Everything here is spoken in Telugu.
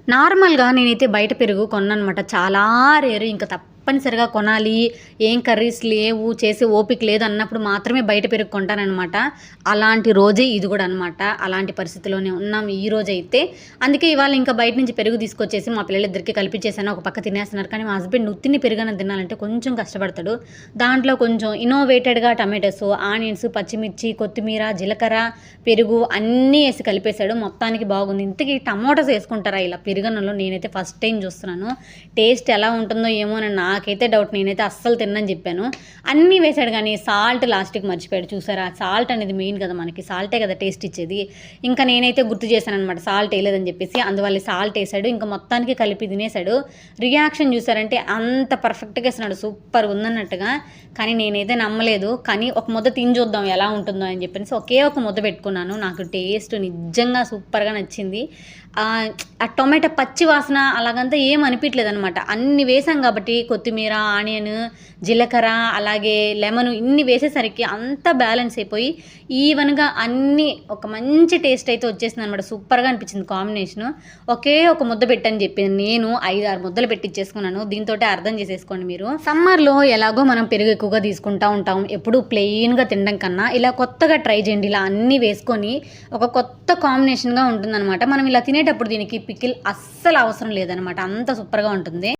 నార్మల్‌గా నేనైతే బయట పెరుగు కొనననమాట. చాలా రేర్ ఇంక తప్పనిసరిగా కొనాలి. ఏం కర్రీస్ లేవు, చేసే ఓపిక లేదు అన్నప్పుడు మాత్రమే బయట పెరుగు కొంటాననమాట. అలాంటి రోజే ఇది గూడా అనమాట. అలాంటి పరిస్థితిలోనే ఉన్నాం ఈరోజైతే. అందుకే ఇవాళ ఇంకా బయట నుంచి పెరుగు తీసుకొచ్చేసి మా పిల్లలిద్దరికీ కలిపిచ్చేసాను. ఒక పక్క తినేస్తున్నారు. కానీ మా హస్బెండ్ ఉత్తిని పెరుగన్నం తినాలంటే కొంచెం కష్టపడతాడు. దాంట్లో కొంచెం ఇన్నోవేటెడ్‌గా టమాటోస్, ఆనియన్స్, పచ్చిమిర్చి, కొత్తిమీర, జీలకర్ర, పెరుగు అన్నీ ఏసి కలిపేసాడు. మొత్తానికి బాగుంది. ఇంతకీ టమోటాస్ ఏసుకుంటారా ఇలా పెరుగన్నంలో? నేనైతే ఫస్ట్ టైమ్ చూస్తున్నాను. టేస్ట్ ఎలా ఉంటుందో ఏమోనని నాకైతే డౌట్. నేనైతే అస్సలు తిననని చెప్పాను. అన్నీ వేసాడు కానీ సాల్ట్ లాస్ట్‌కి మర్చిపోయాడు. చూసారా? సాల్ట్ అనేది మెయిన్ కదా మనకి. సాల్టే కదా టేస్ట్ ఇచ్చేది. ఇంకా నేనైతే గుర్తు చేశాననమాట సాల్ట్ ఏయలేదని చెప్పేసి. అందువల్ల సాల్ట్ ఏసాడు. ఇంకా మొత్తానికి కలిపి తినేసాడు. రియాక్షన్ చూసారంటే అంత పర్ఫెక్ట్‌గా ఏస్తున్నాడు. సూపర్‌గా ఉందన్నట్టుగా. కానీ నేనైతే నమ్మలేదు. కానీ ఒక ముద్ద తిని చూద్దాం ఎలా ఉంటుందో అని చెప్పేసి ఒకే ఒక ముద్ద పెట్టుకున్నాను. నాకు టేస్ట్ నిజంగా సూపర్‌గా నచ్చింది. ఆ టొమాటో పచ్చి వాసన అలాగంతా ఏం అనిపియట్లేదనమాట. అన్ని వేసాం కాబట్టి కొత్తిమీర, ఆనియన్, జీలకర్ర అలాగే లెమన్ ఇన్ని వేసేసరికి అంతా బ్యాలెన్స్ అయిపోయి ఈవెన్‌గా అన్నీ ఒక మంచి టేస్ట్ అయితే వచ్చేసిందనమాట. సూపర్‌గా అనిపించింది కాంబినేషను. ఒకే ఒక ముద్ద పెట్టని చెప్పింది. నేను 5, 6 ముద్దలు పెట్టిచ్చేసుకున్నాను. దీనితోటే అర్థం చేసేసుకోండి మీరు. సమ్మర్‌లో ఎలాగో మనం పెరుగు ఎక్కువగా తీసుకుంటా ఉంటాం. ఎప్పుడూ ప్లెయిన్‌గా తినడం కన్నా ఇలా కొత్తగా ట్రై చేయండి. ఇలా అన్నీ వేసుకొని ఒక కొత్త కాంబినేషన్‌గా ఉంటుందనమాట. మనం ఇలా తినేటప్పుడు దీనికి పికిల్ అస్సలు అవసరం లేదనమాట. అంత సూపర్‌గా ఉంటుంది.